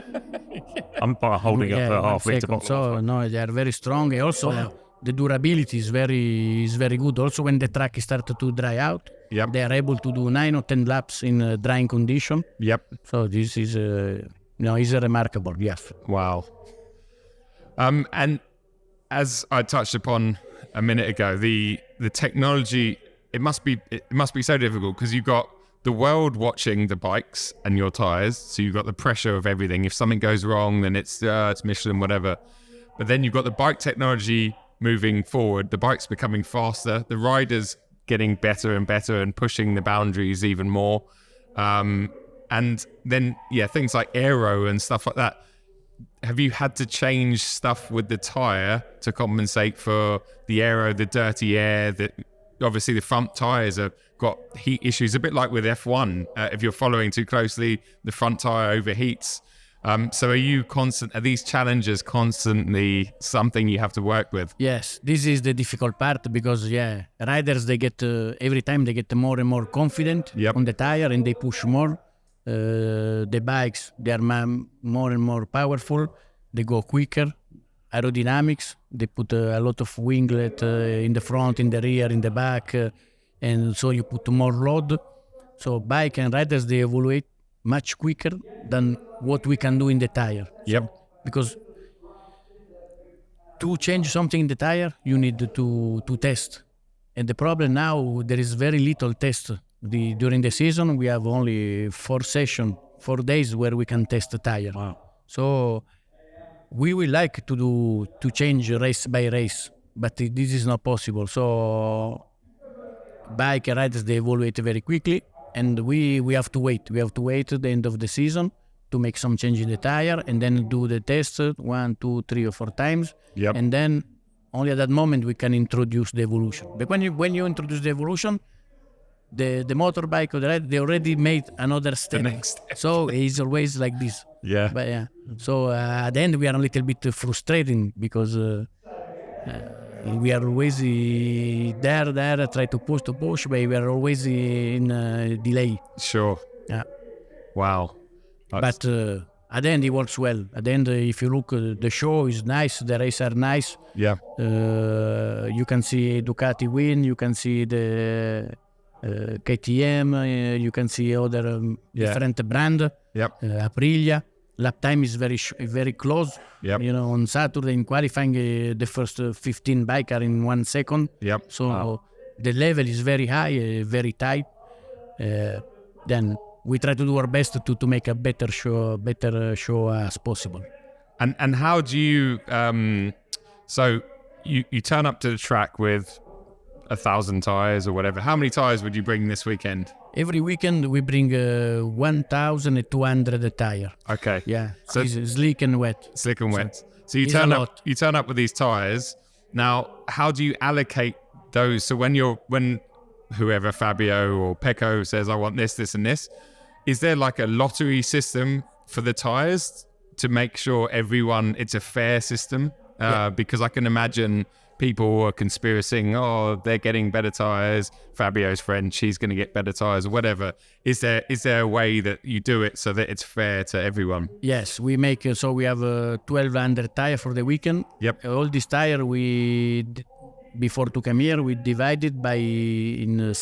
I'm holding up a half litre bottle. So no, they are very strong. Also, the durability is very good. Also, when the track started to dry out, they are able to do 9 or 10 laps in drying condition. Yep. So this is is remarkable. Yes. Wow. And as I touched upon a minute ago, the technology, it must be so difficult because you've got the world watching the bikes and your tires, so you've got the pressure of everything. If something goes wrong, then it's Michelin, whatever. But then you've got the bike technology moving forward, the bike's becoming faster, the riders getting better and better and pushing the boundaries even more. And then, things like aero and stuff like that. Have you had to change stuff with the tire to compensate for the aero, the dirty air? That obviously the front tires have got heat issues, a bit like with F1. If you're following too closely, the front tire overheats. So are these challenges constantly something you have to work with? Yes, this is the difficult part because riders they get every time they get more and more confident Yep. on the tire and they push more. The bikes they are more and more powerful. They go quicker. Aerodynamics. They put a lot of winglet in the front, in the rear, in the back, and so you put more load. So bike and riders they evaluate much quicker than what we can do in the tire. Yep. Because to change something in the tire, you need to test. And the problem now, there is very little test. During the season, we have only 4 days where we can test the tire. Wow. So we would like to change race by race, but this is not possible. So bike riders, they evaluate very quickly, and we have to wait. We have to wait at the end of the season to make some change in the tire and then do the test 1, 2, 3 or 4 times. Yep. And then only at that moment we can introduce the evolution. But when you introduce the evolution, the motorbike or the ride, they already made another step. The next step. So it's always like this. Yeah. But yeah. So at the end we are a little bit frustrating because we are always there, try to push, but we are always in delay. Sure. Yeah. Wow. But at the end it works well. At the end, if you look, the show is nice, the races are nice. Yeah. You can see Ducati win, you can see the KTM, you can see other different brand. Yep. Aprilia. Lap time is very close. Yep. You know, on Saturday in qualifying, the first 15 bike are in 1 second. Yep. So the level is very high, very tight. Then we try to do our best to make a better show as possible. And how do you? So you turn up to the track with 1,000 tires or whatever. How many tires would you bring this weekend? Every weekend we bring 1,200 tire. Okay. Yeah. So it's slick and wet. slick and wet. So you it's turn a up. lot. You turn up with these tires. Now, how do you allocate those? So when whoever Fabio or Pecco says, I want this, and this, is there like a lottery system for the tires to make sure it's a fair system? Because I can imagine people are conspiring, they're getting better tires. Fabio's friend, she's going to get better tires or whatever. Is there a way that you do it so that it's fair to everyone? Yes, we make we have 1,200 tire for the weekend. Yep. All this tire before to come here we divided by in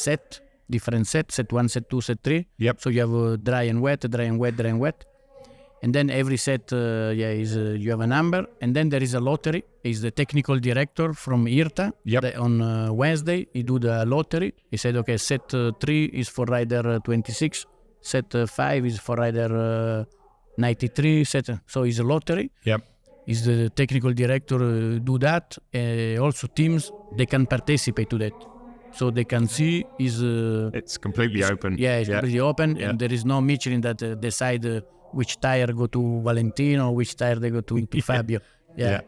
different sets, set 1, set 2, set 3. Yep. So you have dry and wet, dry and wet, dry and wet. And then every set is you have a number, and then there is a lottery. Is the technical director from IRTA. Yep. On Wednesday he do the lottery. He said, okay, set 3 is for rider 26, set 5 is for rider 93. So it's a lottery. Yep. Is the technical director do that? Also teams they can participate to that, so they can see It's completely open. Yeah, it's completely open, and there is no Michelin that decide which tire go to Valentino, which tire they go to Fabio. Yeah,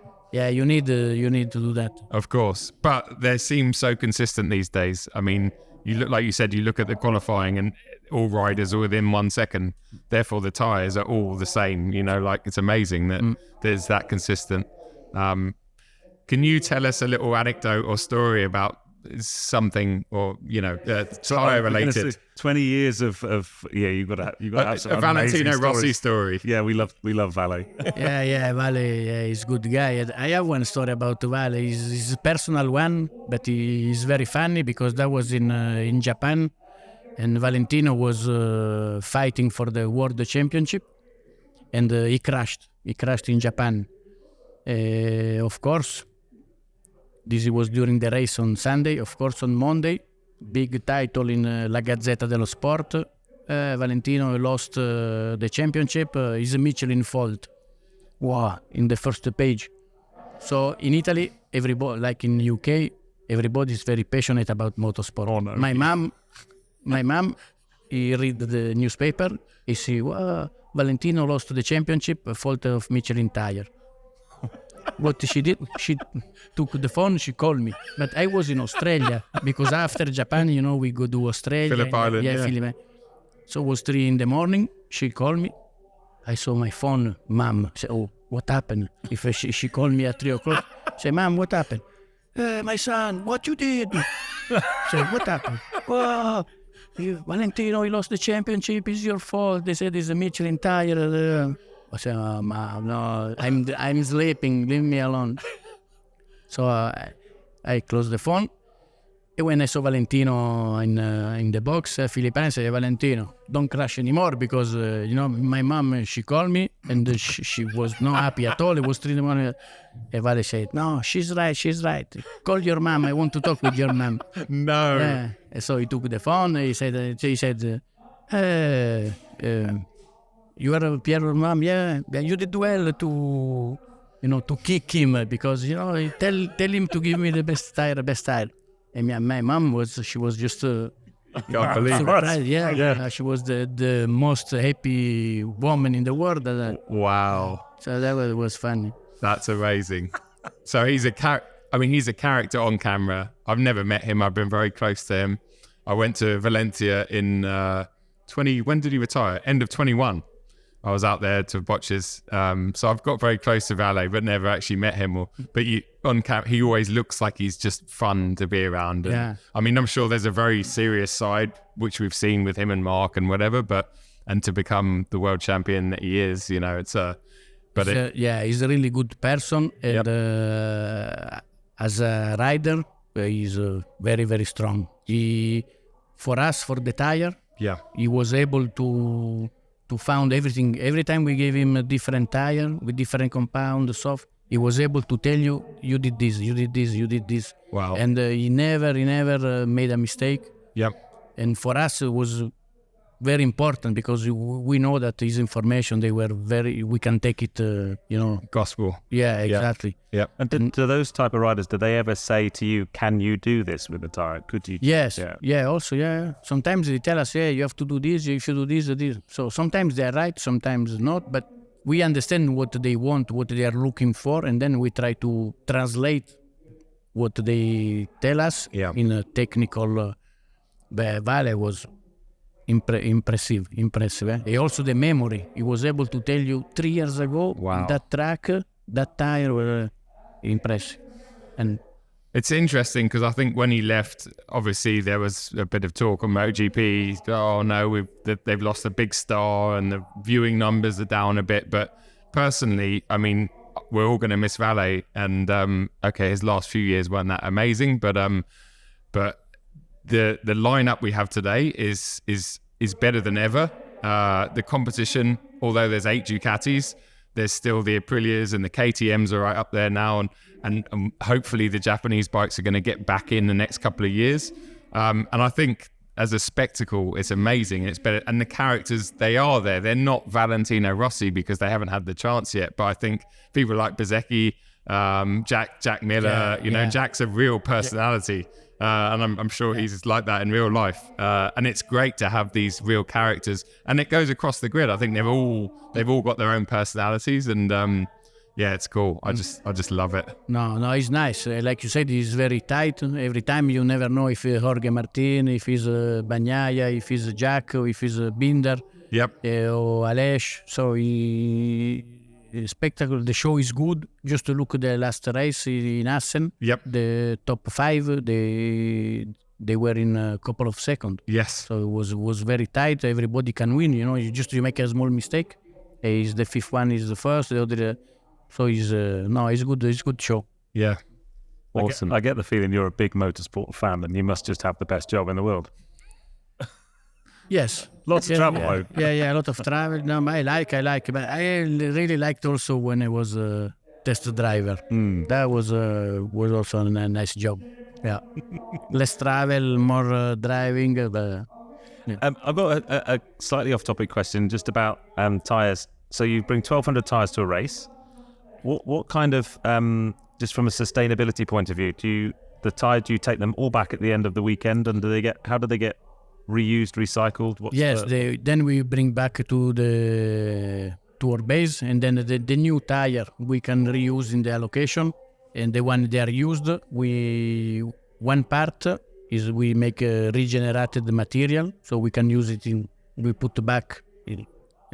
you need to do that. Of course, but they seem so consistent these days. I mean, you look at the qualifying and all riders are within 1 second. Therefore, the tires are all the same. It's amazing that there's that consistent. Can you tell us a little anecdote or story about something or tire related? 20 years of you've got to have some a Valentino amazing Rossi stories. story. Yeah, we love Vale. Vale, he's a good guy. I have one story about Vale. It's a personal one, but he's very funny because that was in Japan, and Valentino was fighting for the World Championship, and he crashed. He crashed in Japan. Of course, this was during the race on Sunday. Of course, on Monday, big title in La Gazzetta dello Sport. Valentino lost the championship. Is a Michelin fault. Wow, in the first page. So in Italy, everybody, like in UK, everybody is very passionate about motorsport. Oh, no. My mom, he read the newspaper. He see, Valentino lost the championship, fault of Michelin tire. What she did, she took the phone, she called me. But I was in Australia because after Japan, we go to Australia. Phillip Island. Yeah. Phillip. So it was 3 a.m. She called me. I saw my phone. Mom, I said, oh, what happened? If she called me at 3 o'clock, say, Mom, what happened? My son, what you did? Say, what happened? Oh, Valentino, he lost the championship. It's your fault. They said it's a Michelin tire. I said, oh, Mom, no, I'm sleeping. Leave me alone. So I closed the phone. And when I saw Valentino in the box, Philippine said, Valentino, don't crash anymore because, my mom, she called me and she was not happy at all. It was 3 in the morning. And Vale said, no, she's right. Call your mom. I want to talk with your mom. No. Yeah. And so he took the phone. He said, you are Piero's mom. Yeah, you did well to kick him because, tell him to give me the best tire. And my mom was just Can't believe it. surprised. Yeah. She was the most happy woman in the world. Wow. So that was funny. That's amazing. So he's a character on camera. I've never met him. I've been very close to him. I went to Valencia in when did he retire? End of 21. I was out there to watches. So I've got very close to Vale, but never actually met him. But on camera, he always looks like he's just fun to be around. And, Yeah. I mean, I'm sure there's a very serious side, which we've seen with him and Mark and whatever, and to become the world champion that he is, it's he's a really good person. And as a rider, he's very, very strong. For the tire, yeah. he was able to found everything. Every time we gave him a different tire with different compound, soft, he was able to tell you did this, you did this, you did this. Wow. And he never made a mistake. Yep. And for us, it was very important because we know that his information, we can take it, Gospel. Yeah, exactly. Yep. And to those type of riders, do they ever say to you, can you do this with the tire? Could you? Yes. Yeah. Also, yeah. Sometimes they tell us, you have to do this, you should do this. So sometimes they're right, sometimes not. But we understand what they want, what they are looking for, and then we try to translate what they tell us in a technical. Vale was impressive. And also the memory. He was able to tell you 3 years ago, that track, that tire were impressive. And it's interesting because I think when he left, obviously there was a bit of talk on MotoGP. Oh no, they've lost a big star and the viewing numbers are down a bit. But personally, I mean, we're all going to miss Vale. And his last few years weren't that amazing, but the lineup we have today is better than ever. The competition, although there's 8 Ducatis, there's still the Aprilias and the KTMs are right up there now, and hopefully the Japanese bikes are going to get back in the next couple of years. And I think as a spectacle, it's amazing. It's better, and the characters, they are there. They're not Valentino Rossi because they haven't had the chance yet. But I think people like Bezzecchi, Jack Miller, Jack's a real personality. And I'm sure he's like that in real life. And it's great to have these real characters, and it goes across the grid. I think they've all got their own personalities, and it's cool. I just love it. No, it's nice. Like you said, he's very tight. Every time you never know if Jorge Martin, if he's Bagnaia, if he's Jack, or if he's Binder, or Aleix. So spectacle. The show is good. Just to look at the last race in Assen. The top 5, they were in a couple of seconds. Yes. So it was very tight. Everybody can win. You make a small mistake. Is the 5th one is the first. The other. So it's good. It's good show. Yeah. Awesome. I get the feeling you're a big motorsport fan, and you must just have the best job in the world. Yes. Lots of travel. A lot of travel. No, I like. But I really liked also when I was a test driver. That was also a nice job. Yeah. Less travel, more driving. I've got a slightly off-topic question just about tyres. So you bring 1,200 tyres to a race. What kind of, just from a sustainability point of view, do you take them all back at the end of the weekend, and how do they get reused, recycled? Then we bring back to our base, and then the new tire we can reuse in the allocation, and the one they are used, one part is we make a regenerated material, so we can use it we put back in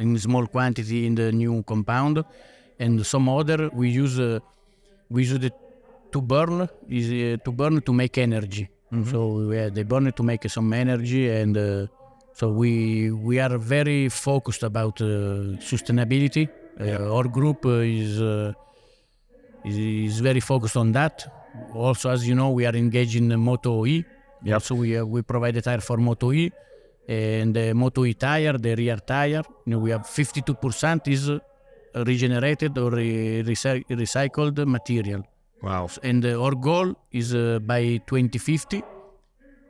in small quantity in the new compound, and some other we use it to burn to make energy. So they burn it to make some energy, and so we are very focused about sustainability. Our group is very focused on that. Also, as you know, we are engaged in Moto E. So we provide the tire for Moto E, and the Moto E tire, the rear tire, we have 52% is regenerated or recycled material. Wow. And our goal is by 2050,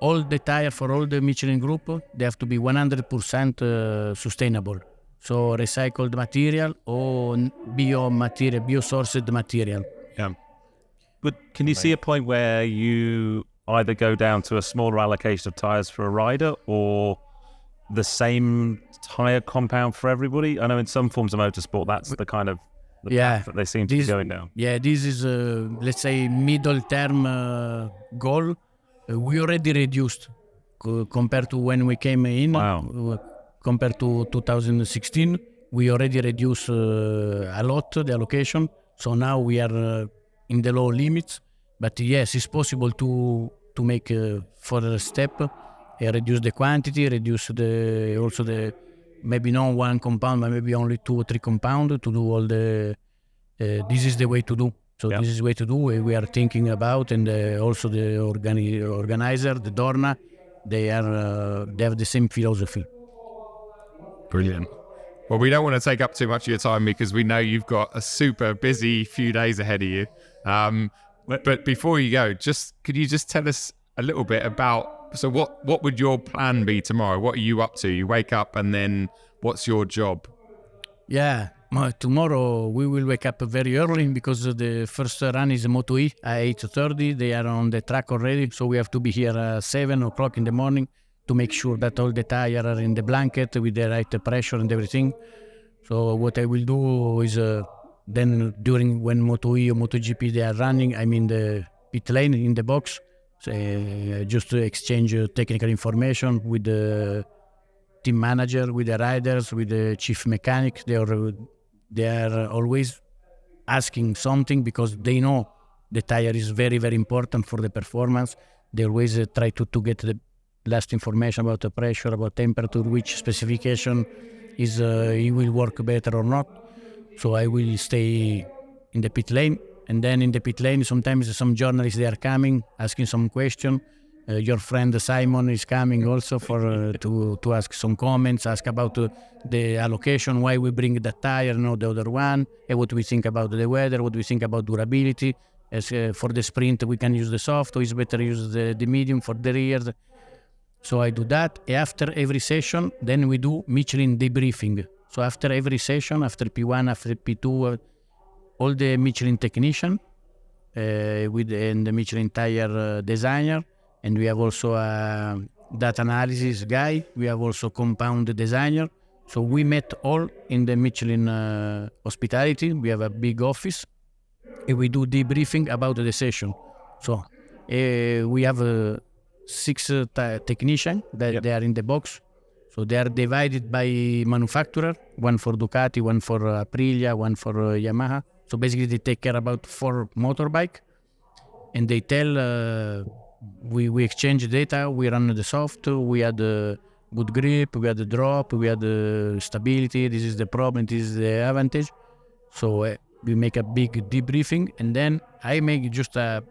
all the tire for all the Michelin group, they have to be 100% sustainable. So recycled material or bio-sourced material. Yeah. But can you see a point where you either go down to a smaller allocation of tyres for a rider or the same tyre compound for everybody? I know in some forms of motorsport, that's the kind of path that they seem to be going down. Yeah, this is, let's say, middle-term goal. We already reduced compared to when we came in. Wow. Compared to 2016, we already reduced a lot the allocation. So now we are in the low limits. But yes, it's possible to make a further step, reduce the quantity, reduce maybe not one compound, but maybe only 2 or 3 compounds to do all the. This is the way to do. So this is the way to do. We are thinking about, and also the organizer, the Dorna, they have the same philosophy. Brilliant. Well, we don't want to take up too much of your time because we know you've got a super busy few days ahead of you. But before you go, could you just tell us a little bit about, so what would your plan be tomorrow? What are you up to? You wake up and then what's your job? Yeah, tomorrow we will wake up very early because the first run is Moto E at 8:30. They are on the track already, so we have to be here at 7 o'clock in the morning to make sure that all the tires are in the blanket with the right pressure and everything. So what I will do is then when Moto E or MotoGP they are running, I'm in the pit lane in the box, so, just to exchange technical information with the team manager, with the riders, with the chief mechanic. They are always asking something because they know the tire is very, very important for the performance. They always try to get the last information about the pressure, about temperature, which specification is it will work better or not. So I will stay in the pit lane, and then in the pit lane sometimes some journalists they are coming asking some question. Your friend Simon is coming also for to ask some comments, ask about the allocation, why we bring that tire, not the other one, and what we think about the weather, what we think about durability. As for the sprint we can use the soft, or it's better use the medium for the rear. So I do that. After every session, then we do Michelin debriefing. So after every session, after P1, after P2, all the Michelin technician and the Michelin tire designer, and we have also a data analysis guy. We have also compound designer. So we met all in the Michelin hospitality. We have a big office, and we do debriefing about the session. So we have 6 technicians that they are in the box. So they are divided by manufacturer, one for Ducati, one for Aprilia, one for Yamaha. So basically they take care about 4 motorbike, and they tell, we exchange data, we run the soft, we had good grip, we had the drop, we had the stability, this is the problem, this is the advantage. So we make a big debriefing, and then I make just a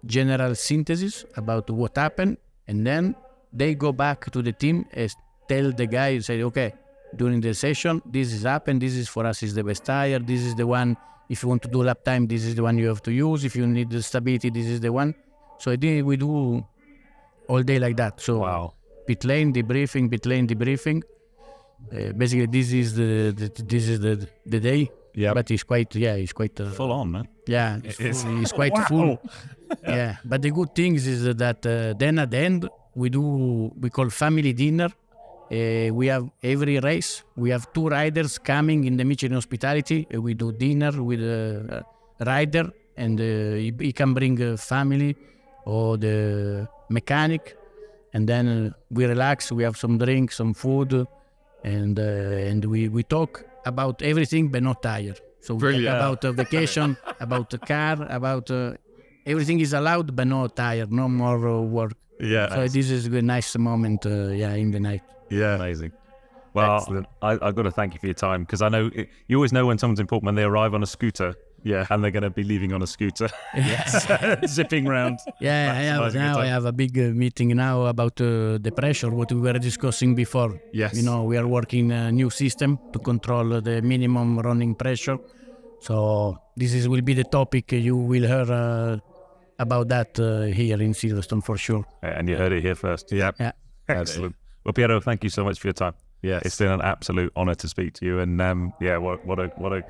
general synthesis about what happened, and then they go back to the team and tell the guy, say, okay, during the session this has happened, this is for us is the best tire, this is the one, if you want to do lap time, this is the one you have to use, if you need the stability, this is the one. So we do all day like that. So wow. Pit lane debriefing, basically this is the day. Yeah, but it's quite full on, man. Yeah, it's quite full. Yeah, but the good thing is that then at the end we call family dinner. We have every race. We have 2 riders coming in the Michelin hospitality. We do dinner with a rider, and he can bring a family or the mechanic, and then we relax. We have some drink, some food, and we talk about everything, but not tire. So we Brilliant. talk about vacation, about the car, about everything is allowed, but no tire, no more work. Yeah. So this is a nice moment, in the night. Yeah. Amazing. Well, I've got to thank you for your time, because I know you always know when someone's important when they arrive on a scooter. Yeah. And they're going to be leaving on a scooter. Yes. Zipping around. Yeah, I have a big meeting now about the pressure, what we were discussing before. Yes. We are working a new system to control the minimum running pressure. So this will be the topic you will hear about that here in Silverstone for sure. And you heard it here first. Yep. Yeah. Excellent. Well, Piero, thank you so much for your time. Yes. It's been an absolute honour to speak to you. And what a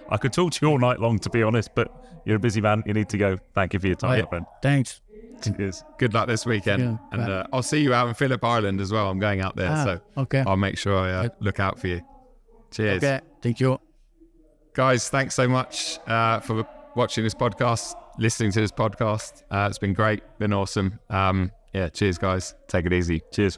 I could talk to you all night long, to be honest, but you're a busy man. You need to go. Thank you for your time, my friend. Thanks. Cheers. Good luck this weekend. Yeah, and I'll see you out in Phillip Island as well. I'm going out there, so okay. I'll make sure I look out for you. Cheers. Okay, thank you. Guys, thanks so much for watching this podcast, listening to this podcast. It's been great, been awesome. Cheers, guys. Take it easy. Cheers.